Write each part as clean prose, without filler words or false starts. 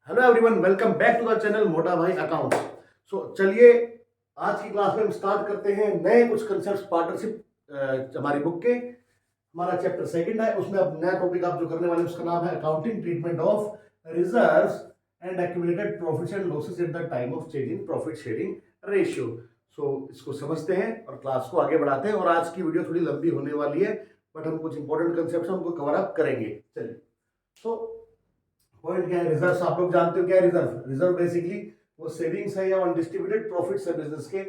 Hello everyone, welcome back to the channel Mota Bhai accounts. चलिए आज की क्लास में हम स्टार्ट करते हैं नए कुछ कंसेप्ट पार्टनरशिप हमारी बुक के। हमारा चैप्टर सेकंड है, उसमें अब नया टॉपिक आप जो करने वाले हैं उसका नाम है accounting treatment of reserves and accumulated profits and losses at the time of change in profit sharing ratio. इसको समझते हैं और क्लास को आगे बढ़ाते हैं। और आज की वीडियो थोड़ी लंबी होने वाली है, बट हम कुछ इंपॉर्टेंट कंसेप्ट हमको कवर अप करेंगे। चलिए, सो पॉइंट क्या है? रिजर्व आप लोग जानते हो क्या है रिजर्व? रिजर्व बेसिकली वो सेविंग्स है या अनडिस्ट्रीब्यूटेड प्रॉफिट्स है बिजनेस के,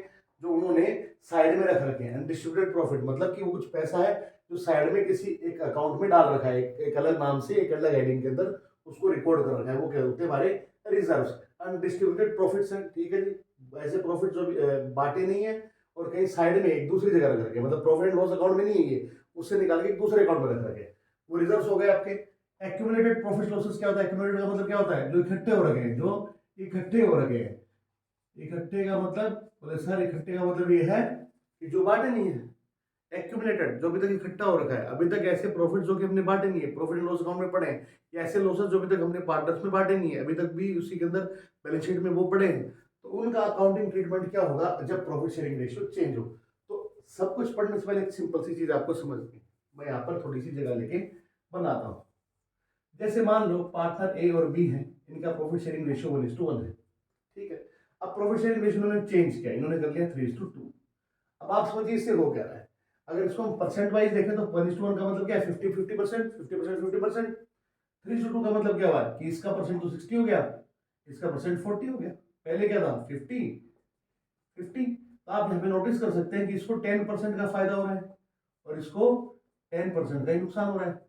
जो उन्होंने साइड में रख रखे हैं। अनडिस्ट्रीब्यूटेड प्रॉफिट मतलब कि वो कुछ पैसा है जो साइड में किसी एक अकाउंट में डाल रखा है, एक अलग नाम से, एक अलग हेडिंग के अंदर उसको रिकॉर्ड कर रखा है। वो क्या होते हैं? हमारे रिजर्व्स। अनडिस्ट्रीब्यूटेड प्रॉफिट्स हैं, ठीक है जी, ऐसे प्रॉफिट जो बांटे नहीं है और कहीं साइड में एक दूसरी जगह रख रखे, मतलब प्रॉफिट एंड लॉस अकाउंट में नहीं है ये, उससे निकाल के एक दूसरे अकाउंट में रख रखे, वो रिजर्व्स हो गए आपके। एक्यूमुलेटेड प्रॉफिट लॉसेस क्या होता है? एक्यूमुलेटेड का मतलब क्या होता है? जो इकट्ठे हो रखे हैं, जो इकट्ठे हो रखे हैं। इकट्ठे का मतलब, बोले सर इकट्ठे का मतलब ये है कि जो बांटे नहीं है। एक्यूमुलेटेड जो अभी तक इकट्ठा हो रखा है, अभी तक ऐसे प्रॉफिट जो कि हमने बांटे नहीं है, प्रॉफिट एंड लॉस अकाउंट में पड़े हैं, या ऐसे लॉसेस जो अभी तक हमने पार्टनर्स में बांटे नहीं है, अभी तक भी उसी के अंदर बैलेंस शीट में वो पड़े हैं, तो उनका अकाउंटिंग ट्रीटमेंट क्या होगा जब प्रॉफिट शेयरिंग रेशियो चेंज हो। तो सब कुछ पढ़ने से पहले एक सिंपल सी चीज आपको समझनी है। मैं यहाँ पर थोड़ी सी जगह लेके बनाता हूँ। जैसे मान लो पार्टनर ए और बी हैं, इनका प्रॉफिट शेयरिंग रेशियो 1:1 है, ठीक है। अब प्रॉफिट शेयरिंग रेशियो इन्होंने चेंज किया, इन्होंने कर लिया 3:2। अब आप समझिए इससे हो क्या रहा है। अगर इसको हम परसेंट वाइज देखें तो 1:1 का मतलब क्या है? 50-50%, 50% 50%। 3:2 का मतलब क्या हुआ कि इसका परसेंट तो 60 हो गया, इसका परसेंट 40 हो गया। पहले क्या था? 50-50। तो आप यहाँ पे नोटिस कर सकते हैं कि इसको 10% का फायदा हो रहा है और इसको 10% का ही नुकसान हो रहा है,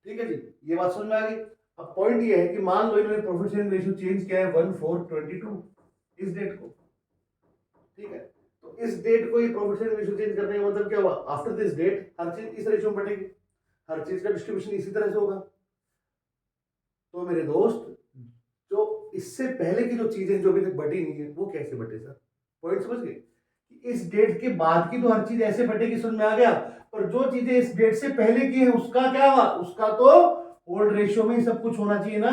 ठीक है जी। ये बात समझ में आ गई। अब पॉइंट ये है कि मान लो इन्होंने प्रॉफिट शेयरिंग रेशियो चेंज किया है 1/4/22 इस डेट को, ठीक है। तो इस डेट को ये प्रॉफिट शेयरिंग रेशियो चेंज करने का मतलब क्या हुआ? आफ्टर दिस डेट हर चीज इस रेशियो में बटेगी, हर चीज का डिस्ट्रीब्यूशन इसी तरह से होगा। तो मेरे दोस्त, जो इससे पहले की जो चीजें जो अभी तक बटी नहीं है वो कैसे बटे सर? पॉइंट समझ गए कि इस डेट के बाद की तो हर चीज ऐसे बटेगी, समझ में आ गया। पर जो चीजें इस डेट से पहले की है उसका क्या हुआ? उसका तो ओल्ड रेशियो में ही सब कुछ होना चाहिए ना।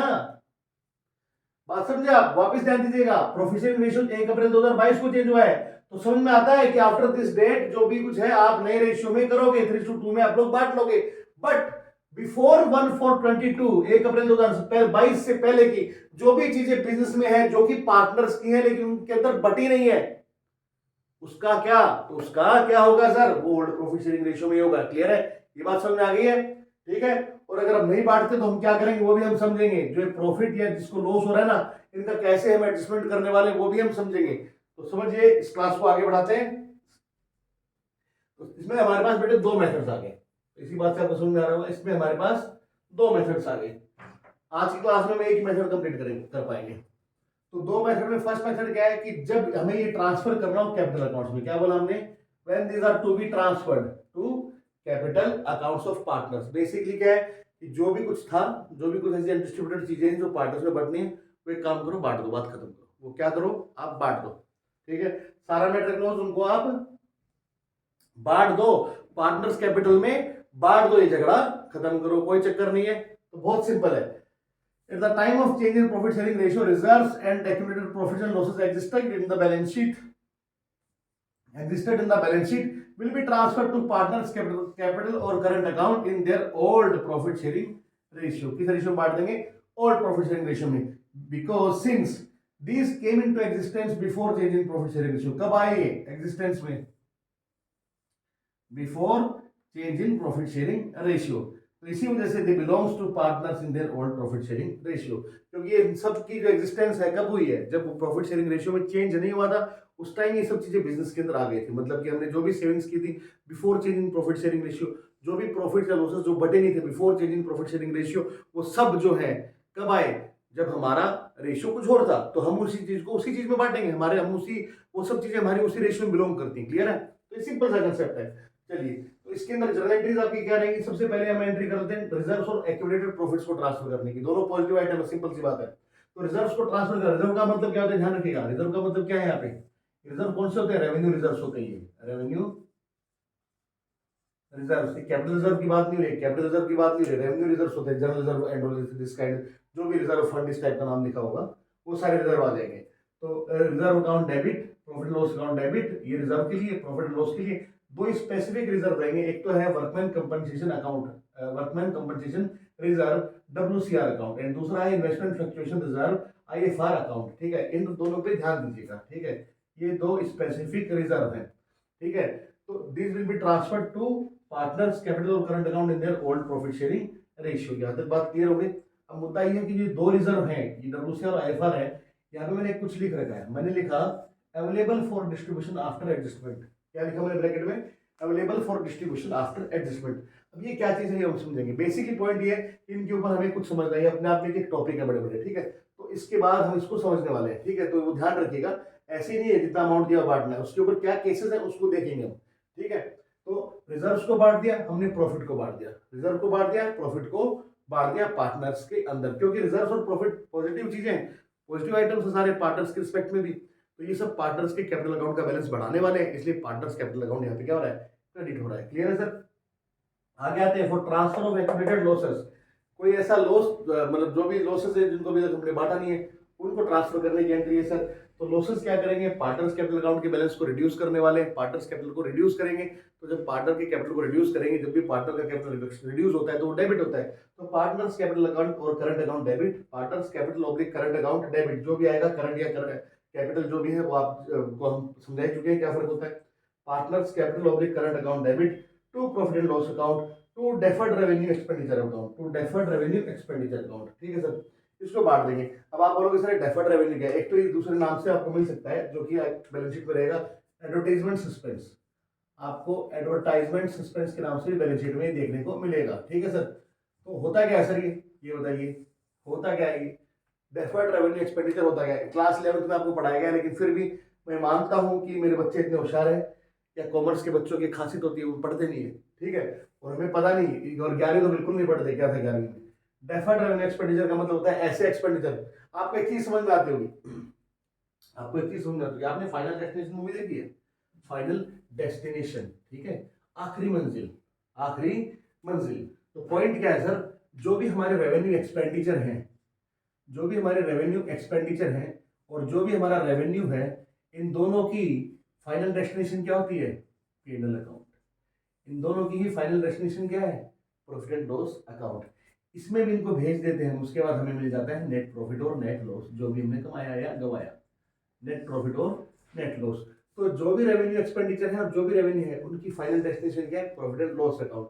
बात समझे आप? वापस ध्यान दीजिएगा, प्रोफिशिएंट रेशियो 1 अप्रैल 2022 को चेंज हुआ है, तो समझ में आता है कि आफ्टर दिस डेट जो भी कुछ है आप नए रेशियो में करोगे, 3:2 में आप लोग बांट लोगे। बट बिफोर 1/4/22 1 अप्रैल 2022 से पहले की जो भी चीजें बिजनेस में है, जो कि पार्टनर्स की है लेकिन उनके अंदर बटी नहीं है, उसका क्या? तो उसका क्या होगा सर? वो ओल्ड प्रॉफिट शेयरिंग रेशियो में होगा। क्लियर है? ये बात समझ में आ गई है, ठीक है। और अगर हम नहीं बांटते तो हम क्या करेंगे वो भी हम समझेंगे। जो प्रॉफिट या जिसको लॉस हो रहा है ना, इनका कैसे हम एडजस्टमेंट करने वाले वो भी हम समझेंगे। तो समझिए, इस क्लास को आगे बढ़ाते हैं। तो इसमें हमारे पास बेटे दो मेथड्स आ गए, इसी बात से आपको समझ में आ रहा होगा। इसमें हमारे पास दो मेथड्स आ गए। आज की क्लास में हम एक ही मेथड कंप्लीट करेंगे, कर पाएंगे। तो दो मेथड में फर्स्ट मेथड क्या है कि जब हमें ये ट्रांसफर करना हो कैपिटल अकाउंट्स में, क्या बोला हमने? When these are to be transferred to capital accounts of partners. Basically क्या है कि जो भी कुछ था, जो भी कुछ ऐसी अनडिस्ट्रीब्यूटेड चीजें हैं जो पार्टनर्स में बंटनी है, वो एक काम करो, बांट दो, बात खत्म करो। वो क्या करो? आप बांट दो, ठीक है। सारा मैटर क्लोज, उनको आप बांट दो, पार्टनर्स कैपिटल में बांट दो, ये झगड़ा खत्म करो, कोई चक्कर नहीं है। तो बहुत सिंपल है। At the time of change in profit sharing ratio, reserves and accumulated profits and losses existed in the balance sheet will be transferred to partners capital or current account in their old profit sharing ratio. किस ratio बांट देंगे? old profit sharing ratio में, because since these came into existence before change in profit sharing ratio. कब आए existence में? Before change in profit sharing ratio. तो इसी वजह से they belongs to partners in their old profit sharing ratio. क्योंकि ये सब की जो एग्जिस्टेंस है कब हुई है? जब प्रॉफिट शेयरिंग रेशियो में चेंज नहीं हुआ था, उस टाइम ये सब चीजें बिजनेस के अंदर आ गई थी। मतलब कि हमने जो भी सेविंग्स की थी before change in profit sharing ratio, जो भी प्रॉफिट या लॉसेस जो बटे नहीं थे before change in profit sharing ratio, वो सब जो है कब आए? जब हमारा रेशियो कुछ और था, तो हम उसी चीज को उसी चीज में बांटेंगे, हमारे हम उसी, वो सब चीजें हमारी उसी रेशियो में बिलोंग करती हैं। क्लियर है? तो ये सिंपल सा कंसेप्ट है। चलिए, तो इसके अंदर जनरल एंट्रीज आपकी क्या रहेंगी? सबसे पहले हम एंट्री कर लेते हैं रिजर्व्स और एक्यूमुलेटेड प्रॉफिट्स को ट्रांसफर करने की। दोनों पॉजिटिव आइटम है, सिंपल सी बात है। तो रिजर्व्स को ट्रांसफर कर, रिजर्व का मतलब क्या होता है ध्यान रखिएगा। रिजर्व का मतलब क्या है? यहाँ पे रिजर्व कौन से होते हैं? रेवेन्यू रिजर्व्स होते हैं। ये रेवेन्यू रिजर्व, कैपिटल रिजर्व की बात नहीं हो रही, कैपिटल रिजर्व की बात नहीं हो रही, रेवेन्यू रिजर्व होते हैं, general reserve and all this kind, जो भी रिजर्व फंड इस टाइप का नाम लिखा होगा वो सारे रिजर्व आ जाएंगे। तो reserve account debit, profit loss account debit, ये रिजर्व के लिए, प्रॉफिट एंड लॉस के लिए दो स्पेसिफिक रिजर्व रहेंगे। एक तो है workman compensation account, workman compensation reserve WCR account, and दूसरा है investment fluctuation reserve IFR account. ठीक है, इन दोनों पे ध्यान दीजिएगा। ठीक है, ये दो स्पेसिफिक रिजर्व हैं। ठीक है, तो this will be transferred to partners capital और current account in their old profit sharing ratio. यहाँ तक बात क्लियर हो गई। अब मुद्दा ये है कि ये दो रिजर्व हैं, ये WCR और IFR है। यहाँ पे मैंने कुछ लिख रखा है, मैंने लिखा available for distribution after adjustment. क्या लिखा मैंने ब्रैकेट में? Available for distribution after adjustment. अब ये क्या चीज है ये हम समझेंगे। बेसिकली पॉइंट ये है, इनके ऊपर हमें कुछ समझना है, अपने आप में एक टॉपिक है बड़े बड़े। ठीक है, तो इसके बाद हम इसको समझने वाले हैं। ठीक है, तो वो ध्यान रखिएगा, ऐसे नहीं है जितना अमाउंट दिया बांटना है, उसके ऊपर क्या केसेस है उसको देखेंगे हम। ठीक है, तो रिजर्व्स को बांट दिया हमने, प्रॉफिट को बांट दिया, रिजर्व को बांट दिया, प्रॉफिट को बांट दिया पार्टनर्स के अंदर, क्योंकि रिजर्व और प्रॉफिट पॉजिटिव चीजें हैं, पॉजिटिव आइटम्स है सारे पार्टनर्स के रिस्पेक्ट में भी। तो ये सब पार्टनर्स के कैपिटल अकाउंट का बैलेंस बढ़ाने वाले हैं, इसलिए पार्टनर्स कैपिटल अकाउंट यहाँ पे क्या हो रहा है? क्रेडिट हो रहा है। क्लियर है सर? आगे आते हैं for transfer of accumulated losses. कोई ऐसा लॉस, मतलब जो भी लॉसेस है जिनको अभी तक हमने बांटा नहीं है उनको ट्रांसफर करने की एंट्री है सर। तो लॉसेस क्या करेंगे? पार्टनर्स कैपिटल अकाउंट के बैलेंस को रिड्यूस करने वाले हैं, पार्टनर्स कैपिटल को रिड्यूस करेंगे। तो जब पार्टनर के कैपिटल को रिड्यूस करेंगे, जब भी पार्टनर का कैपिटल रिड्यूस होता है तो वो डेबिट होता है। तो पार्टनर्स कैपिटल अकाउंट और current account debit, partners capital oblique current account debit, जो भी आएगा करंट या कैपिटल जो भी है वो आप को हम समझा चुके हैं क्या फर्क होता है। Partners capital oblique current account debit to profit and loss account to deferred revenue expenditure account, to deferred revenue expenditure account. ठीक है सर, इसको बांट देंगे। अब आप बोलोगे सर डेफर्ड रेवेन्यू क्या है? एक तो ये दूसरे नाम से आपको मिल सकता है जो कि बैलेंस शीट में रहेगा, एडवर्टाइजमेंट सस्पेंस। आपको एडवर्टाइजमेंट सस्पेंस के नाम से बैलेंस शीट में देखने को मिलेगा। ठीक है सर, तो होता क्या है सर ये बताइए, होता क्या है? डेफर्ड रेवेन्यू एक्सपेंडिचर होता क्या है? क्लास 11th में आपको पढ़ाया गया, लेकिन फिर भी मैं मानता हूं कि मेरे बच्चे इतने होशियार हैं, या कॉमर्स के बच्चों की खासियत होती है वो पढ़ते नहीं है। ठीक है, और हमें पता नहीं, और 11वीं तो बिल्कुल नहीं पढ़ते क्या था 11वीं में। डेफर्ड रेवेन्यू एक्सपेंडिचर का मतलब होता है ऐसे एक्सपेंडिचर। आपको एक चीज समझ में आती होगी, आपको एक चीज समझ में आती होगी, आपने फाइनल डेस्टिनेशन मूवी देखी है? फाइनल डेस्टिनेशन, ठीक है, आखिरी मंजिल, आखिरी मंजिल। तो पॉइंट क्या है सर? जो भी हमारे रेवेन्यू एक्सपेंडिचर हैं, जो भी हमारे रेवेन्यू एक्सपेंडिचर हैं और जो भी हमारा रेवेन्यू है, इन दोनों की फाइनल डेस्टिनेशन क्या होती है? P&L account. इन दोनों की ही फाइनल डेस्टिनेशन क्या है? Profit and loss account. इसमें भी इनको भेज देते हैं, उसके बाद हमें मिल जाता है नेट प्रॉफिट और नेट लॉस, जो भी हमने कमाया या गवाया, नेट प्रॉफिट और नेट लॉस। तो जो भी रेवेन्यू एक्सपेंडिचर है और जो भी रेवेन्यू है उनकी फाइनल डेस्टिनेशन क्या है? Profit and loss account.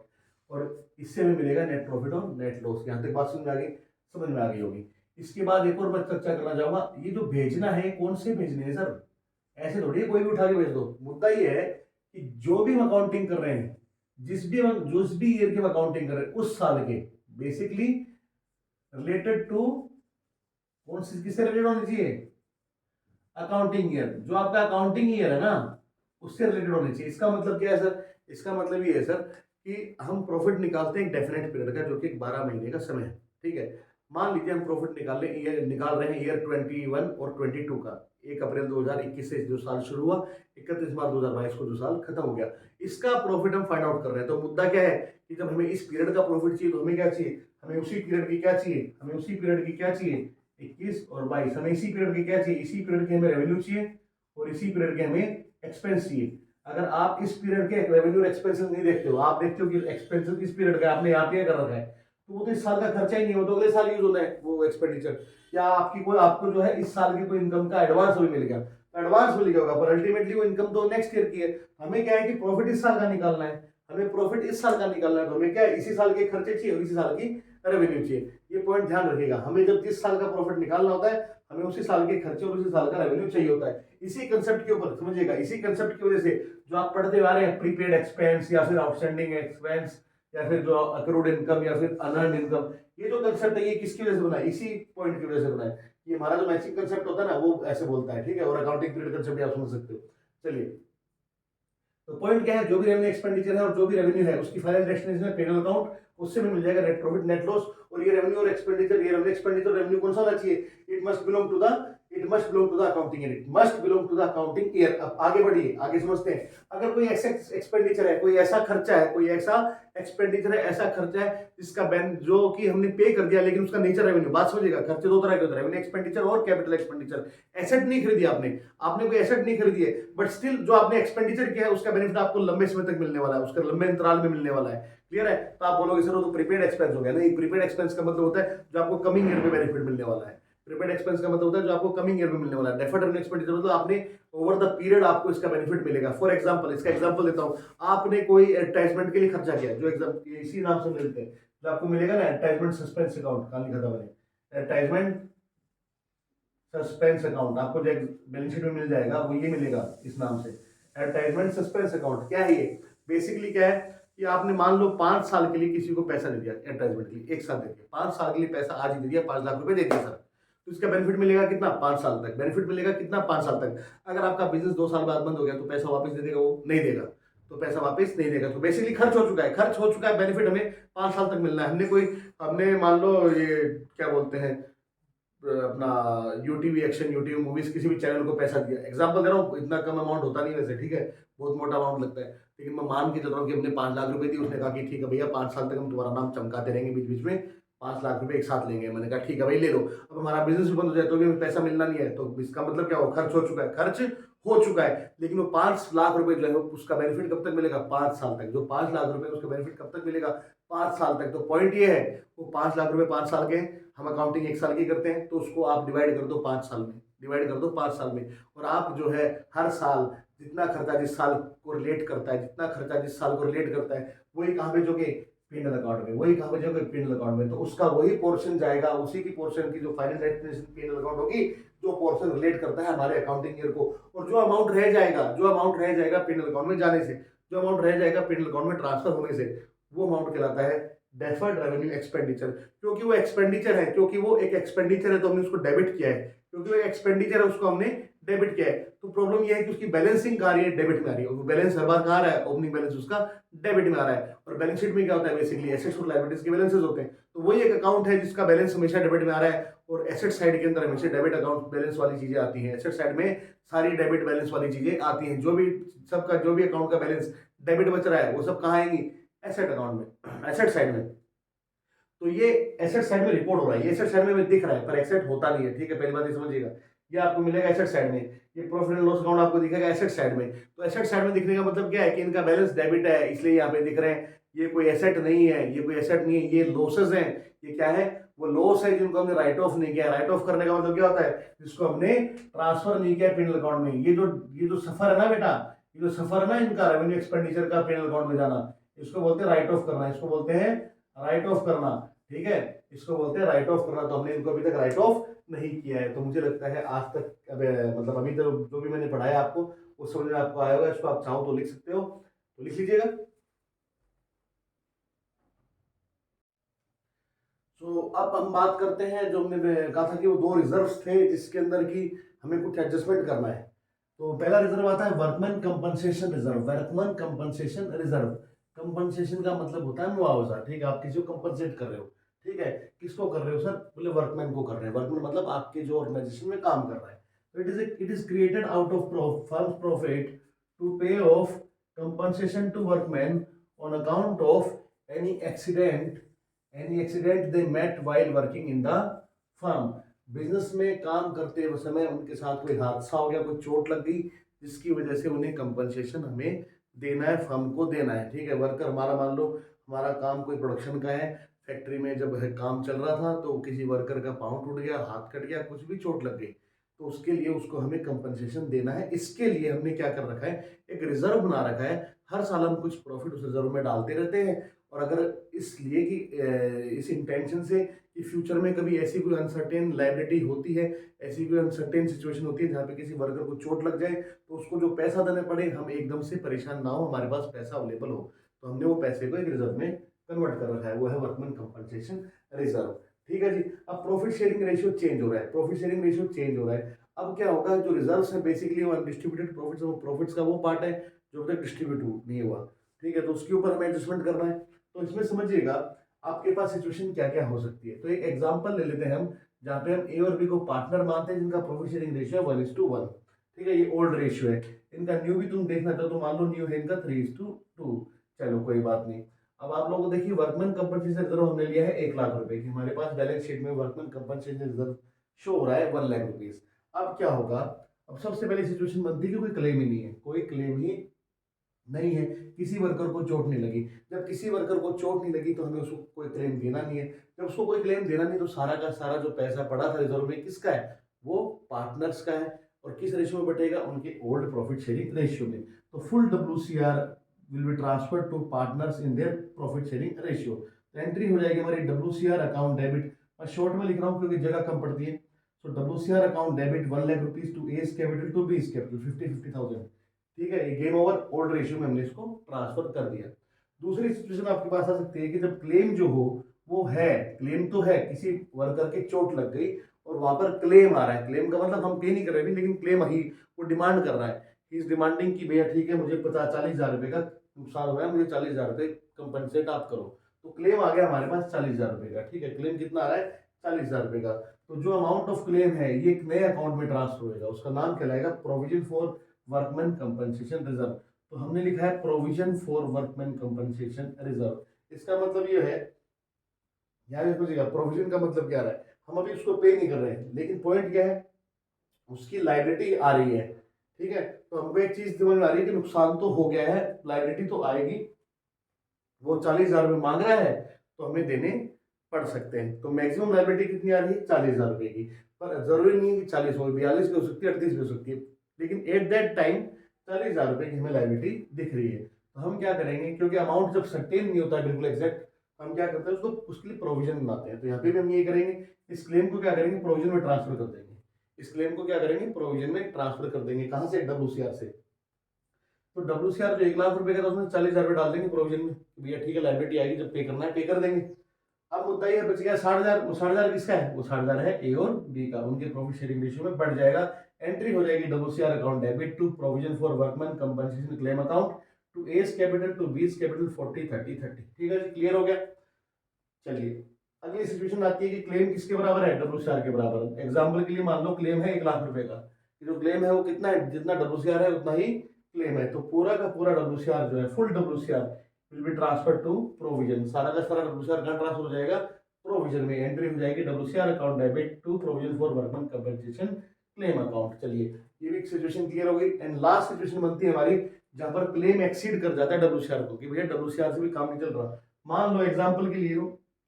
और इससे हमें मिलेगा नेट प्रॉफिट और नेट लॉस। यहाँ तक बात समझ में आ गई? समझ में आ गई होगी। इसके बाद एक और मैं चर्चा करना चाहूंगा, ये जो भेजना है कौन से भेजने हैं सर? ऐसे थोड़ी कोई भी उठा के भेज दो। मुद्दा ये है कि जो भी हम अकाउंटिंग कर रहे हैं, जिस भी ईयर के अकाउंटिंग कर रहे हैं उस साल के, बेसिकली रिलेटेड टू कौन सी, किससे रिलेटेड होनी चाहिए? Accounting year. जो आपका अकाउंटिंग ईयर है ना उससे रिलेटेड होनी चाहिए। इसका मतलब क्या है सर? इसका मतलब ये है सर कि हम प्रॉफिट निकालते हैं एक डेफिनेट पीरियड का, जो कि 12 महीने का समय है। ठीक है, मान लीजिए हम प्रॉफिट निकाल रहे हैं ईयर 21 और 22 का, 1 अप्रैल 2021 से जो साल शुरू हुआ, 31 मार्च 2022 को जो साल खत्म हो गया, इसका प्रॉफिट हम फाइंड आउट कर रहे हैं। तो मुद्दा क्या है कि जब हमें इस पीरियड का प्रॉफिट चाहिए तो हमें क्या चाहिए? हमें उसी पीरियड की क्या चाहिए? हमें उसी पीरियड की क्या चाहिए? 21 और 22। हमें इसी पीरियड की क्या चाहिए? इसी पीरियड के हमें रेवेन्यू चाहिए और इसी पीरियड के हमें एक्सपेंस चाहिए। अगर आप इस पीरियड के रेवेन्यू और एक्सपेंसेस नहीं देखते हो, आप देखते हो कि एक्सपेंसेस इस पीरियड का आपने यहाँ पे कर रखा है, तो वो तो इस साल का खर्चा ही नहीं हो, तो अगले साल यूज होना है वो एक्सपेंडिचर, या आपकी कोई, आपको जो है इस साल की कोई इनकम का एडवांस भी मिल गया, एडवांस मिल गया होगा, पर अल्टीमेटली वो इनकम तो नेक्स्ट ईयर की है। हमें क्या है कि प्रॉफिट इस साल का निकालना है, हमें प्रॉफिट इस साल का निकालना है, तो हमें क्या है? इसी साल के खर्चे चाहिए और इसी साल की रेवेन्यू चाहिए। ये पॉइंट ध्यान रखिएगा, हमें जब जिस साल का प्रॉफिट निकालना होता है हमें उसी साल के खर्चे और उसी साल का रेवेन्यू चाहिए होता है। इसी कंसेप्ट के ऊपर समझिएगा, इसी कंसेप्ट की वजह से जो आप पढ़ते आ रहे हैं प्रीपेड एक्सपेंस या फिर आउटस्टैंडिंग एक्सपेंस या फिर जो अक्रूड इनकम या फिर अनअर्न्ड इनकम, ये जो कंसेप्ट है ये किसकी वजह से बना है? इसी पॉइंट की वजह से बना है। ये हमारा जो मैचिंग कंसेप्ट होता है ना वो ऐसे बोलता है। ठीक है, और अकाउंटिंग पीरियड कंसेप्ट आप समझ सकते हो। चलिए, तो पॉइंट क्या है? जो भी रेवेन्यू एक्सपेंडिचर है और जो भी रेवेन्यू है उसकी फाइनल डेस्टिनेशन है P&L अकाउंट, उससे भी मिल जाएगा नेट प्रॉफिट नेट लॉस। और ये रेवेन्यू और एक्सपेंडिचर, ये रेवेन्यू एक्सपेंडिचर रेवेन्यू कौन सा होना चाहिए? It it must belong to the accounting year, it must belong to the accounting year. अब आगे बढ़िए, आगे समझते हैं। अगर कोई ऐसा एक्सपेंडिचर है, कोई ऐसा खर्चा है, कोई ऐसा एक्सपेंडिचर है, ऐसा खर्चा है जिसका बैन जो कि हमने पे कर दिया लेकिन उसका नेचर रेवेन्यू, बात समझिएगा, खर्चे दो तरह के होते हैं, रेवेन्यू एक्सपेंडिचर और कैपिटल एक्सपेंडिचर। एसेट नहीं खरीदी आपने, आपने कोई एसेट नहीं खरीदी है, बट स्टिल जो आपने एक्सपेंडिचर किया है उसका बेनिफिट आपको लंबे समय तक मिलने वाला है, उसका लंबे अंतराल में मिलने वाला है। क्लियर है? तो आप बोलोगे सर वो तो प्रीपेड एक्सपेंस हो गया। नहीं, प्रीपेड एक्सपेंस का मतलब होता है जो आपको कमिंग ईयर में बेनिफिट मिलने वाला है। प्रीपेड एक्सपेंस का मतलब होता है जो आपको कमिंग ईयर में मिलने वाला है। डेफर्ड रेवेन्यू एक्सपेंडिचर मतलब आपने ओवर द पीरियड आपको इसका बेनिफिट मिलेगा। फॉर एग्जांपल, इसका एग्जांपल देता हूं, आपने कोई एडवर्टाइजमेंट के लिए खर्चा किया, जो एग्जाम इसी नाम से मिलते हैं, जो आपको मिलेगा ना एडवर्टाइजमेंट सस्पेंस अकाउंट, कहां लिखा था मैंने, एडवर्टाइजमेंट सस्पेंस अकाउंट, आपको जो बैलेंस शीट में मिल जाएगा वो ये मिलेगा इस नाम से, एडवर्टाइजमेंट सस्पेंस अकाउंट। क्या है ये? बेसिकली क्या है कि आपने मान लो 5 साल के लिए किसी को पैसा दे दिया एडवर्टाइजमेंट के लिए, एक साल देके 5 साल के लिए पैसा आज ही दे दिया, 5 लाख रुपए दे दिया सर, तो इसका बेनिफिट मिलेगा कितना? 5 साल तक। बेनिफिट मिलेगा कितना? 5 साल तक। अगर आपका बिजनेस 2 साल बाद बंद हो गया तो पैसा वापस दे देगा? वो नहीं देगा, तो पैसा वापस नहीं देगा। तो बेसिकली खर्च हो चुका है, खर्च हो चुका है, बेनिफिट हमें 5 साल तक मिलना है। हमने मान लो ये क्या बोलते हैं अपना यूटीवी एक्शन, यूटीवी मूवीज, किसी भी चैनल को पैसा दिया, एग्जांपल दे रहा हूँ, इतना कम अमाउंट होता नहीं वैसे, ठीक है, बहुत मोटा अमाउंट लगता है, लेकिन मैं मान के चल रहा हूँ कि हमने 5 लाख रुपए दी, उसने कहा कि ठीक है भैया 5 साल तक हम तुम्हारा नाम चमकाते रहेंगे, बीच बीच में 5 लाख रुपए एक साथ लेंगे। मैंने कहा ठीक है भाई ले लो। अब हमारा बिजनेस भी बंद हो जाए तो भी हमें पैसा मिलना नहीं है, तो इसका मतलब क्या हो, खर्च हो चुका है, खर्च हो चुका है, लेकिन वो 5 लाख रुपए जो है उसका बेनिफिट कब तक मिलेगा? 5 साल तक। जो 5 लाख रुपए उसका बेनिफिट कब तक मिलेगा? 5 साल तक। तो पॉइंट ये है, वो 5 लाख रुपए 5 साल के, हम अकाउंटिंग एक साल की करते हैं, तो उसको आप डिवाइड कर दो 5 साल में, डिवाइड कर दो 5 साल में, और आप जो है हर साल जितना खर्चा जिस साल को रिलेट करता है, जितना खर्चा जिस साल को रिलेट करता है, वही कहाँ भेजोगे? पिनल अकाउंट में। वही कहाँ भेजोगे? पिनल अकाउंट में। तो उसका वही पोर्शन जाएगा, उसी की पोर्शन की जो फाइनल डेस्टिनेशन पिनल अकाउंट होगी, जो पोर्शन रिलेट करता है हमारे अकाउंटिंग ईयर को, और जो अमाउंट रह जाएगा, जो अमाउंट रह जाएगा पिनल अकाउंट में जाने से, जो अमाउंट रह जाएगा पिनल अकाउंट में ट्रांसफर होने से, वो अमाउंट कहलाता है डेफर्ड रेवेन्यू एक्सपेंडिचर। क्योंकि वो एक्सपेंडिचर है, क्योंकि वो एक एक्सपेंडिचर है तो हमने उसको डेबिट किया है, क्योंकि वो एक्सपेंडिचर है उसको हमने डेबिट किया है। तो प्रॉब्लम ये है कि उसकी बैलेंसिंग कहाँ आ रही है? डेबिट में आ रही है। वो बैलेंस हर बार कहाँ आ रहा है? ओपनिंग बैलेंस उसका डेबिट में आ रहा है। और बैलेंस शीट में क्या होता है? बेसिकली एसेट्स और लायबिलिटीज के बैलेंसेस होते हैं। तो वही एक अकाउंट है जिसका बैलेंस हमेशा डेबिट में आ रहा है, और एसेट साइड के अंदर हमेशा डेबिट अकाउंट बैलेंस वाली चीजें आती हैं। एसेट साइड में सारी डेबिट बैलेंस वाली चीजें आती हैं। जो भी सबका जो भी अकाउंट का बैलेंस डेबिट बच रहा है वो सब कहाँ आएंगी? एसेट अकाउंट में, एसेट साइड में। तो ये एसेट साइड में रिपोर्ट हो रहा है, ये एसेट साइड में दिख रहा है पर एसेट होता नहीं है। ठीक है, पहली बात ये समझिएगा, ये आपको मिलेगा एसेट साइड में, ये प्रॉफिट एंड लॉस अकाउंट आपको दिखेगा एसेट साइड में। तो एसेट साइड में दिखने का मतलब क्या है कि इनका बैलेंस डेबिट है, इसलिए यहाँ पे दिख रहे हैं। ये कोई एसेट नहीं है, ये कोई एसेट नहीं है, ये लॉसेस हैं। ये क्या है? वो लॉस है जिनको हमने राइट ऑफ नहीं किया। राइट ऑफ करने का मतलब क्या होता है? जिसको हमने ट्रांसफर नहीं किया पिनल अकाउंट में। ये जो सफर है ना बेटा, ये जो सफर है ना इनका रेवेन्यू एक्सपेंडिचर का पिनल अकाउंट में जाना, इसको बोलते हैं राइट ऑफ करना, इसको बोलते हैं राइट ऑफ करना। ठीक है, इसको बोलते हैं राइट ऑफ करना। तो हमने इनको अभी तक राइट ऑफ नहीं किया है। तो मुझे लगता है आज तक मतलब अभी तक जो भी मैंने पढ़ाया आपको वो समझ में आपको आया होगा। इसको आप चाहो तो लिख सकते हो, तो लिख लीजिएगा। तो अब हम बात करते हैं, जो हमने कहा था कि वो 2 रिजर्व्स थे जिसके अंदर की हमें कुछ एडजस्टमेंट करना है। तो पहला रिजर्व आता है workman compensation reserve. Workman compensation reserve, compensation का मतलब होता है मुआवजा। ठीक है, आप किसी को कंपनसेट कर रहे हो। ठीक है, किसको कर रहे हो सर? बोले वर्कमैन को कर रहे हैं। वर्कमैन मतलब आपके जो ऑर्गेनाइजेशन में काम कर रहा है। तो it is created out of firms profit to pay of compensation to workman on account of any accident they met while working in the firm. Business में काम करते हुए समय उनके साथ कोई हादसा हो गया, कोई चोट लग गई, जिसकी वजह से उन्हें कंपनसेशन हमें देना है, फर्म को देना है। ठीक है, वर्कर हमारा, मान लो हमारा काम कोई प्रोडक्शन का है, फैक्ट्री में जब है काम चल रहा था तो किसी वर्कर का पाँव टूट गया, हाथ कट गया, कुछ भी चोट लग गई, तो उसके लिए उसको हमें कंपनसेशन देना है। इसके लिए हमने क्या कर रखा है? एक रिजर्व बना रखा है। हर साल हम कुछ प्रॉफिट उस रिजर्व में डालते रहते हैं, और अगर इसलिए कि इस इंटेंशन से कि फ्यूचर में कभी ऐसी कोई अनसर्टेन लाइबिलिटी होती है, ऐसी कोई अनसर्टेन सिचुएशन होती है जहाँ पे किसी वर्कर को चोट लग जाए, तो उसको जो पैसा देने पड़े हम एकदम से परेशान ना हो, हमारे पास पैसा अवेलेबल हो। तो हमने वो पैसे को एक रिजर्व में कन्वर्ट कर रखा है, वो है वर्कमैन कंपनसेशन रिजर्व। ठीक है जी। अब प्रॉफिट शेयरिंग रेशियो चेंज हो रहा है, प्रॉफिट शेयरिंग रेशियो चेंज हो रहा है। अब क्या होगा? जो रिजर्व्स है बेसिकली वो अनडिस्ट्रीब्यूटेड प्रॉफिट्स, वो प्रॉफिट्स का वो पार्ट है जो अभी तक डिस्ट्रीब्यूट नहीं हुआ। ठीक है, तो उसके ऊपर हमें एडजस्टमेंट करना है। तो इसमें समझिएगा आपके पास सिचुएशन क्या क्या हो सकती है। तो एक एग्जांपल ले लेते हैं हम, जहाँ पे हम ए और बी को पार्टनर मानते हैं जिनका प्रॉफिट शेयरिंग रेशियो 1:1। ठीक है, ये ओल्ड रेशियो है। इनका न्यू भी तुम देखना चाहो तो मान लो न्यू है इनका 3:2। चलो कोई बात नहीं। अब आप लोगों को देखिए वर्कमैन कंपनसेशन रिजर्व हमने लिया है 1 लाख रुपए की, हमारे पास बैलेंस शीट में वर्कमैन कंपनसेशन रिजर्व शो हो रहा है 1 लाख रुपीज। अब क्या होगा, अब सबसे पहले सिचुएशन बनती है कि कोई क्लेम ही नहीं है, कोई क्लेम ही नहीं है, किसी वर्कर को चोट नहीं लगी। जब किसी वर्कर को चोट नहीं लगी तो हमें उसको कोई क्लेम देना नहीं है। जब उसको कोई क्लेम देना नहीं तो सारा का सारा जो पैसा पड़ा था रिजर्व में किसका है, वो पार्टनर्स का है। और किस रेशियो में बटेगा, उनके ओल्ड प्रॉफिट शेयरिंग रेशियो में। तो full WCR will be transfer to partners in their profit sharing ratio. तो एंट्री हो जाएगी हमारी WCR अकाउंट डेबिट, मैं शॉर्ट में लिख रहा हूँ क्योंकि जगह कम पड़ती है। तो WCR account debit 1 lakh rupees to A's capital to B's capital 50,000। ठीक है, ये गेम ओवर ओल्ड रेशियो में हमने इसको ट्रांसफर कर दिया। दूसरी सिचुएशन आपके पास आ सकती है कि जब क्लेम जो हो वो है, क्लेम तो है, किसी वर्कर के चोट लग गई और वहां पर क्लेम आ रहा है। क्लेम का मतलब हम पे नहीं कर रहे हैं, लेकिन क्लेम ही वो डिमांड कर रहा है, इस डिमांडिंग की भैया ठीक है मुझे 40,000 रुपए का नुकसान हुआ है, मुझे 40,000 रुपए कंपनसेट आप करो। तो क्लेम आ गया हमारे पास 40,000 रुपए का। ठीक है, क्लेम कितना आ रहा है, 40,000 रुपए का। तो जो अमाउंट ऑफ क्लेम है ये एक नए अकाउंट में ट्रांसफर होगा, उसका नाम कहलाएगा provision for workman compensation reserve. तो हमने लिखा है provision for workman compensation reserve. इसका मतलब ये है, यहाँ पे पूछेगा प्रोविजन का मतलब क्या रहा है, हम अभी उसको पे नहीं कर रहे हैं, लेकिन पॉइंट क्या है, उसकी लाइबिलिटी आ रही है। ठीक है, तो हमको एक चीज समझ में आ रही है कि नुकसान तो हो गया है, लाइबिलिटी तो आएगी। वो 40,000 रुपये मांग रहा है तो हमें देने पड़ सकते हैं। तो मैक्सिमम लाइबिलिटी कितनी आ रही है, 40,000 रुपये की। पर जरूरी नहीं है कि 40 हो, 42 भी हो सकती है, 38 भी हो सकती है, लेकिन एट दैट टाइम 40,000 रुपये की हमें लाइबिलिटी दिख रही है। तो हम क्या करेंगे, क्योंकि अमाउंट जब सर्टेन नहीं होता है बिल्कुल एग्जैक्ट, हम क्या करते हैं उसको उसके लिए प्रोविजन बनाते हैं। तो यहाँ पे भी हम ये करेंगे, इस क्लेम को क्या करेंगे, प्रोविजन में ट्रांसफर कर देंगे। इस क्लेम को क्या करेंगे, प्रोविजन में ट्रांसफर कर देंगे। कहाँ से, WCR से। तो WCR जो 1 लाख रुपए का था उसमें 40,000 रुपये डाल देंगे प्रोविजन में, भैया ठीक है लाइबिलिटी आएगी, जब पे करना है पे कर देंगे। अब मुद्दा ये बच गया 60,000, वो 60,000 किसका है, वो 60,000 है ए और बी का, उनके प्रॉफिट शेयरिंग रेशियो में बढ़ जाएगा। एंट्री हो जाएगी WCR account debit to provision for workman compensation claim account to A's capital to B's capital 40-30-30। ठीक है जी, क्लियर हो गया। चलिए अगली सिचुएशन आती है कि क्लेम किसके बराबर है, WCR के बराबर। एग्जाम्पल के लिए मान लो क्लेम है 1 लाख रुपए का, जो क्लेम है वो कितना है, जितना WCR है उतना ही क्लेम है। तो पूरा का पूरा WCR जो है, full WCR will be transfer to provision. सारा का सारा WCR कहाँ ट्रांसफर हो जाएगा, प्रोविजन में। एंट्री हो जाएगी WCR account debit to provision for workman compensation claim account. चलिए ये भी सिचुएशन क्लियर हो गई। एंड लास्ट सिचुएशन बनती है हमारी जहां पर क्लेम एक्सीड कर जाता है WCR को, कि भैया WCR से भी काम नहीं चल रहा। मान लो एग्जाम्पल के लिए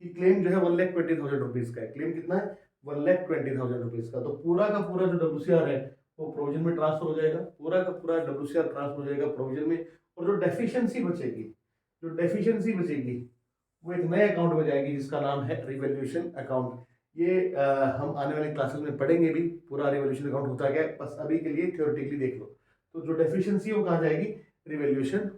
कि क्लेम जो है 1,20,000 रुपीज का है। क्लेम कितना है, 1,20,000 रुपीज का। तो पूरा का पूरा जो WCR है वो प्रोविजन में ट्रांसफर हो जाएगा, पूरा का पूरा WCR ट्रांसफर हो जाएगा प्रोविजन में। और जो डेफिशिएंसी बचेगी, जो डेफिशिएंसी बचेगी वो एक नए अकाउंट में जाएगी जिसका नाम है रिवैल्यूएशन अकाउंट। ये हम आने वाली क्लासेस में पढ़ेंगे भी, पूरा रिवैल्यूएशन अकाउंट होता क्या है, बस अभी के लिए थ्योरेटिकली देख लो। तो जो डेफिशिएंसी वो कहाँ जाएगी, रिवैल्यूएशन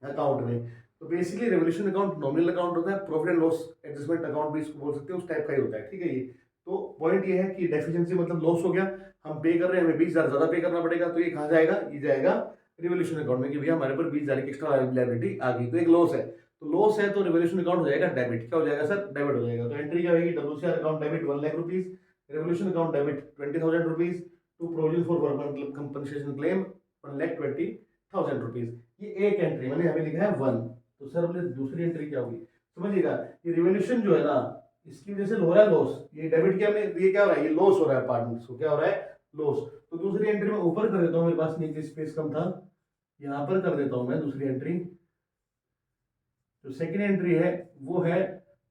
अकाउंट में। तो basically revaluation account nominal account होता है, profit and loss adjustment account भी इसको बोल सकते हैं, उस टाइप का ही होता है। ठीक है, ये तो पॉइंट ये है कि डेफिशिएंसी मतलब लॉस हो गया, हम पे कर रहे हैं, हमें 20,000 ज्यादा पे करना पड़ेगा, तो ये कहाँ जाएगा, ये जाएगा रिवॉल्यूशन अकाउंट में, कि भैया हमारे पर 20,000 की एक्स्ट्रा लायबिलिटी आ गई, तो एक लॉस है। तो लॉस है तो रिवॉल्यूशन अकाउंट हो जाएगा डेबिट। क्या हो जाएगा सर, डेबिट हो जाएगा। तो एंट्री क्या होगी, WCR account debit 1 lakh rupees, revaluation account debit 20,000 rupees to provision for workman compensation claim 1,20,000 rupees. ये एक एंट्री मैंने हमें लिखा है 1। तो सर बोले दूसरी एंट्री क्या होगी, समझिएगा ये रिवॉल्यूशन जो है ना इसकी वजह से हो रहा है लॉस, ये डेबिट क्या में ये क्या हो रहा है, ये लॉस हो रहा है पार्टनर्स को, क्या हो रहा है, लॉस। तो दूसरी एंट्री में ऊपर कर देता हूँ, मेरे पास नीचे स्पेस कम था, यहां पर कर देता हूं मैं दूसरी एंट्री। जो सेकेंड एंट्री है वो है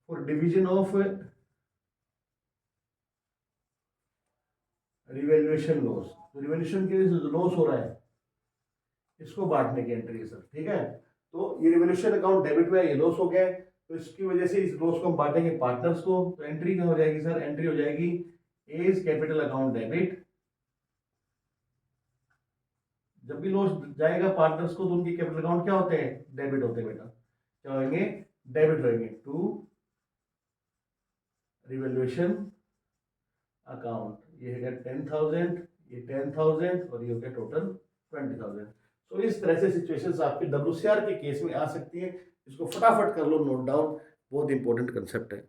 for division of revaluation loss. तो रिवैल्यूएशन के जो लॉस हो रहा है इसको बांटने की एंट्री है सर। ठीक है, तो ये रिवैल्यूएशन अकाउंट डेबिट में ये लॉस हो गया है, तो इसकी वजह से इस लॉस को हम बांटेंगे पार्टनर्स को। तो एंट्री क्या हो जाएगी सर, एंट्री हो जाएगी एज कैपिटल अकाउंट डेबिट। जब भी लॉस जाएगा पार्टनर्स को तो उनके कैपिटल अकाउंट क्या होते हैं, डेबिट होते हैं बेटा, क्या होंगे, डेबिट रहेंगे टू रिवैल्यूएशन अकाउंट। ये है 10,000, ये 10,000 और ये हो गया टोटल 20,000। तो इस तरह से सिचुएशंस आपके WCR के केस में आ सकती है, इसको फटाफट कर लो नोट डाउन, बहुत इंपॉर्टेंट कंसेप्ट है।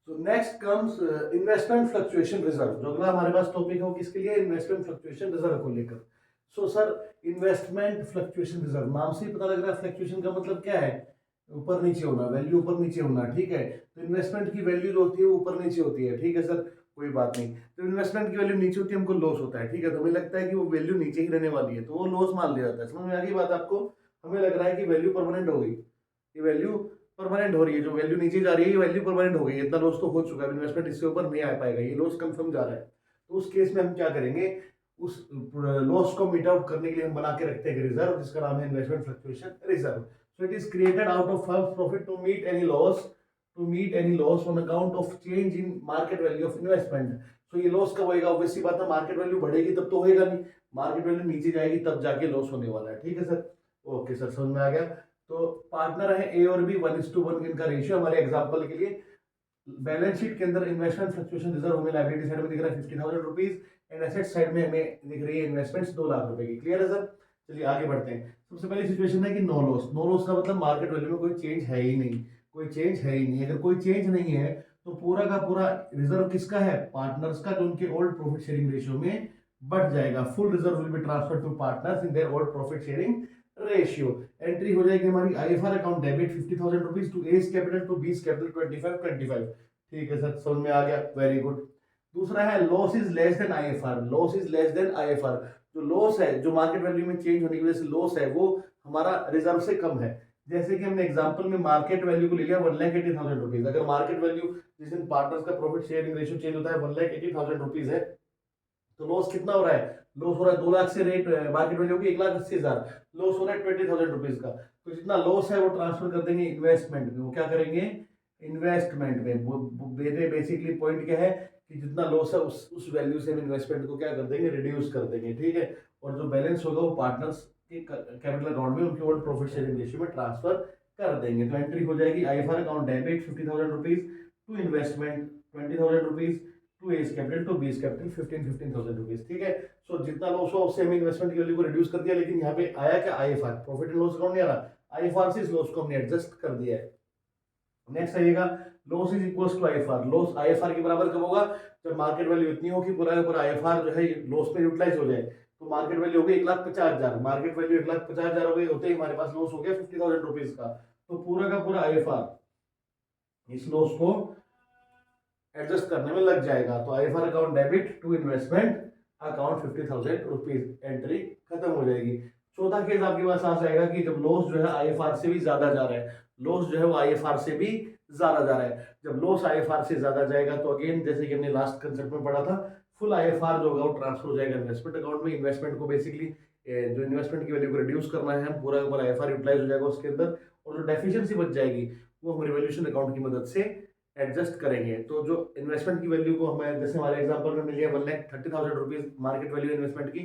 So next comes investment fluctuation reserve. जो अगला हमारे पास टॉपिक है वो किसके लिए, इन्वेस्टमेंट फ्लक्चुएशन रिजर्व को लेकर। So sir investment fluctuation reserve, नाम से ही पता लग रहा है फ्लक्चुएशन का मतलब क्या है, ऊपर नीचे होना, वैल्यू ऊपर नीचे होना, ठीक है। तो इन्वेस्टमेंट की वैल्यू जो होती है वो ऊपर नीचे होती है, ठीक है सर, कोई बात नहीं। तो इन्वेस्टमेंट की वैल्यू नीचे होती है, हमको लॉस होता है, ठीक है, तो हमें लगता है कि वो वैल्यू नीचे ही रहने वाली है, तो वो लॉस मान लिया जाता है। समझ में आ गई बात आपको, हमें लग रहा है कि वैल्यू परमानेंट हो गई, ये वैल्यू परमानेंट हो रही है, जो वैल्यू नीचे जा रही है ये वैल्यू परमानेंट हो गई, इतना लॉस तो हो चुका है, इन्वेस्टमेंट इससे ऊपर नहीं आ पाएगा, ये लॉस कंफर्म जा रहा है। तो उस केस में हम क्या करेंगे, उस लॉस को मीट आउट करने के लिए हम बना के रखते हैं रिजर्व, जिसका नाम है investment fluctuation reserve. So it is created out of firm profit to meet any loss on account of change in market value of investment. So ये लॉस कब होएगा, ऑब्वियसली बात है, मार्केट वैल्यू बढ़ेगी तब तो होएगा नहीं, मार्केट वैल्यू नीचे जाएगी तब जाके लॉस होने वाला है, ठीक है सर। ओके सर, समझ में आ गया। तो पार्टनर है ए और बी, 1:1 इनका रेशियो, हमारे एग्जांपल के लिए बैलेंस शीट के अंदर इन्वेस्टमेंट फ्लक्चुएशन रिजर्व हमें लायबिलिटी साइड में दिख रहा है 50,000 रुपीज, एंड एसेट साइड में हमें दिख रही है इन्वेस्टमेंट्स 2 लाख रुपए की। क्लियर है सर, चलिए आगे बढ़ते हैं। सबसे पहली सिचुएशन है कि नो लॉस। नो लॉस का मतलब मार्केट वैल्यू में कोई चेंज है ही नहीं, कोई चेंज है ही नहीं। अगर कोई चेंज नहीं है तो पूरा का पूरा रिजर्व किसका है, पार्टनर्स का, जो उनके ओल्ड प्रॉफिट शेयरिंग रेशियो में बढ़ जाएगा। Full reserve will be transfer to partners in their old profit sharing ratio. Entry हो जाएगी हमारी IFR account debit 50,000 rupees to A's capital to B's capital 25 ठीक है सर, समझ में आ गया, वेरी गुड। दूसरा है loss is less than IFR. Loss is less than IFR, जो लॉस है, जो मार्केट वैल्यू में चेंज होने की वजह से लॉस है, वो हमारा रिजर्व से कम है। जैसे कि हमने एग्जांपल में मार्केट वैल्यू को ले लिया 1,80,000 रुपीज। अगर मार्केट वैल्यू जिस दिन पार्टनर्स का प्रॉफिट शेयरिंग रेशियो चेंज होता है 1,80,000 रुपीज है, तो लॉस कितना हो रहा है, लॉस हो रहा है 2 लाख से, रेट मार्केट वैल्यू की 1,80,000, लॉस हो रहा है 20,000 रुपीज का। तो जितना लॉस है वो ट्रांसफर कर देंगे इन्वेस्टमेंट में। वो क्या करेंगे, इन्वेस्टमेंट में। मेरे बेसिकली पॉइंट क्या है कि जितना लॉस है उस वैल्यू से हम इन्वेस्टमेंट को क्या कर देंगे, रिड्यूस कर देंगे, ठीक है। और जो बैलेंस होगा वो पार्टनर्स के कैपिटल अकाउंट में उनके ओल्ड प्रॉफिट शेयरिंग रेशियो में ट्रांसफर कर देंगे। तो एंट्री हो जाएगी IFR account debit 50,000 rupees to investment 20,000 rupees to A's capital to B's capital 15,000 rupees, ठीक है। सो जितना लॉस हुआ उससे हमने इन्वेस्टमेंट की वैल्यू को रिड्यूस कर दिया, लेकिन यहाँ पे आया क्या, IFR, profit and loss account नहीं आ रहा, आईएफआर से इस लॉस को हमने एडजस्ट कर दिया है। नेक्स्ट आइएगा loss is equals to IFR. Loss IFR के बराबर कब होगा, जब मार्केट वैल्यू इतनी हो कि पूरा का पूरा आईएफआर जो है लॉस में यूटिलाइज हो जाए। तो मार्केट वैल्यू हो गई 1,50,000, मार्केट वैल्यू 1,50,000 हो गई, होते ही हमारे पास लॉस हो गया 50,000 रुपीज का। तो पूरा का पूरा आईएफआर इस लॉस को एडजस्ट करने में लग जाएगा। तो IFR account debit to investment account 50,000 rupees, entry खत्म हो जाएगी। चौथा केस आपके पास आ जाएगा कि जब लॉस जो है आईएफआर से भी ज्यादा जा रहा है, लॉस जो है वो आईएफआर से भी ज्यादा जा रहा है। जब लॉस आईएफआर से ज्यादा जाएगा तो अगेन जैसे कि हमने लास्ट कंसेप्ट में पढ़ा था, फुल आईएफआर जो होगा वो ट्रांसफर हो जाएगा इन्वेस्टमेंट अकाउंट में। इन्वेस्टमेंट को बेसिकली जो इन्वेस्टमेंट की वैल्यू को रिड्यूस करना है, हम पूरा पूरा आईएफआर यूटिलाइज हो जाएगा उसके अंदर, और जो डेफिशिएंसी बच जाएगी वो हम रिवोल्यूशन अकाउंट की मदद से एडजस्ट करेंगे। तो जो इन्वेस्टमेंट की वैल्यू को हमें, जैसे हमारे एग्जांपल में मिली है 1,30,000 रुपीज मार्केट वैल्यू इन्वेस्टमेंट की,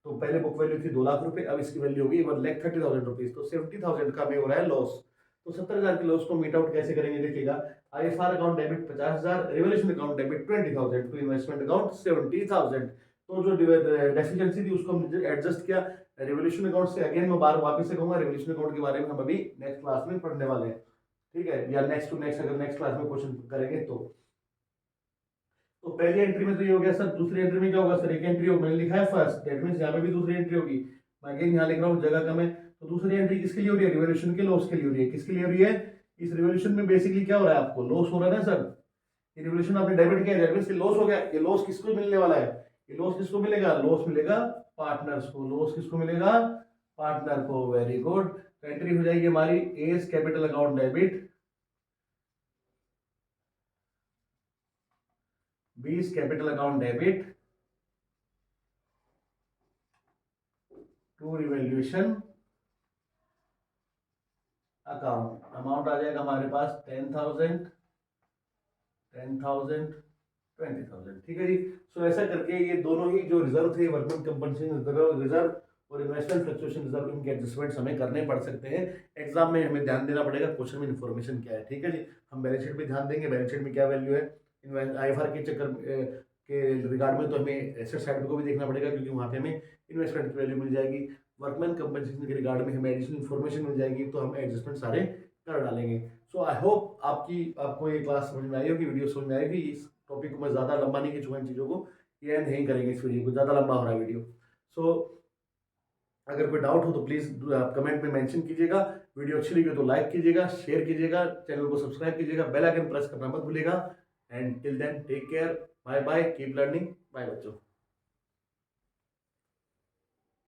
तो पहले बुक वैल्यू थी 2 लाख रुपए, अब इसकी वैल्यू होगी 1,30,000 रुपीज, तो 70,000 का हमें हो रहा है लॉस। तो 70,000 के लॉस को मीट आउट कैसे करेंगे, देखिएगा IFR account debit 50,000, revaluation account debit 20,000 to investment account 70,000। तो जो डेफिशिएंसी थी उसको हमने एडजस्ट किया रिवोल्यूशन अकाउंट से। अगेन मैं बार वापस से कहूंगा, रिवोल्यूशन अकाउंट के बारे में हम अभी नेक्स्ट क्लास में पढ़ने वाले हैं, ठीक है, या नेक्स्ट टू नेक्स्ट अगर नेक्स्ट क्लास में क्वेश्चन करेंगे तो पहली एंट्री में तो ये हो गया सर। दूसरी एंट्री में क्या होगा सर, एक एंट्री हो, मैंने लिखा है फर्स्ट, दैट मींस यहाँ पे भी दूसरी एंट्री होगी, मैं अगेन यहाँ लिख रहा हूँ, जगह कम है। तो दूसरी एंट्री किसके लिए हो रही है, रिवोल्यूशन के लॉस के लिए हो रही है। किसके लिए हो रही है, इस रिवोल्यूशन में बेसिकली क्या हो रहा है, आपको लॉस हो रहा है ना सर, ये रिवोल्यूशन आपने डेबिट किया, दैट मींस लॉस हो गया। ये लॉस किसको मिलने वाला है, ये लॉस किसको मिलेगा, लॉस मिलेगा पार्टनर्स को, लॉस किसको मिलेगा, पार्टनर को, वेरी गुड। एंट्री हो जाएगी हमारी as capital account debit 20 capital account debit to revaluation account. Amount आ जाएगा हमारे पास 10,000 20,000, ठीक है जी। सो ऐसा करके ये दोनों ही जो रिजर्व थे, वर्कमैन कंपनसेशन रिजर्व और इन्वेस्टमेंट फ्लक्चुएशन रिजर्व, इनके एडजस्टमेंट्स हमें करने पड़ सकते हैं। एग्जाम में हमें ध्यान देना पड़ेगा क्वेश्चन में इन्फॉर्मेशन क्या है, ठीक है जी। हम बैलेंस शीट पे ध्यान देंगे, बैलेंस शीट में क्या वैल्यू है, आईएफआर के चक्कर के रिगार्ड में तो हमें एसेट साइड को भी देखना पड़ेगा, क्योंकि वहाँ पे हमें इन्वेस्टमेंट की वैल्यू मिल जाएगी। वर्कमैन कंपनसेशन के रिगार्ड में हमें एडिशनल इन्फॉर्मेशन मिल जाएगी, तो हम एडजस्टमेंट सारे कर डालेंगे। सो आई होप आपको ये क्लास समझ में आई होगी, वीडियो समझ में आएगी। इस टॉपिक को मैं ज़्यादा लंबा नहीं खींचूंगा, इन चीज़ों को ये एंड नहीं करेंगे इस वीडियो को, ज़्यादा लंबा हो रहा है वीडियो। सो अगर कोई डाउट हो तो प्लीज़ आप कमेंट में मेंशन कीजिएगा। वीडियो अच्छी लगी हो तो लाइक कीजिएगा, शेयर कीजिएगा, चैनल को सब्सक्राइब कीजिएगा, बेल आइकन प्रेस करना मत भूलिएगा। And till then take care, bye bye, keep learning, bye बच्चों।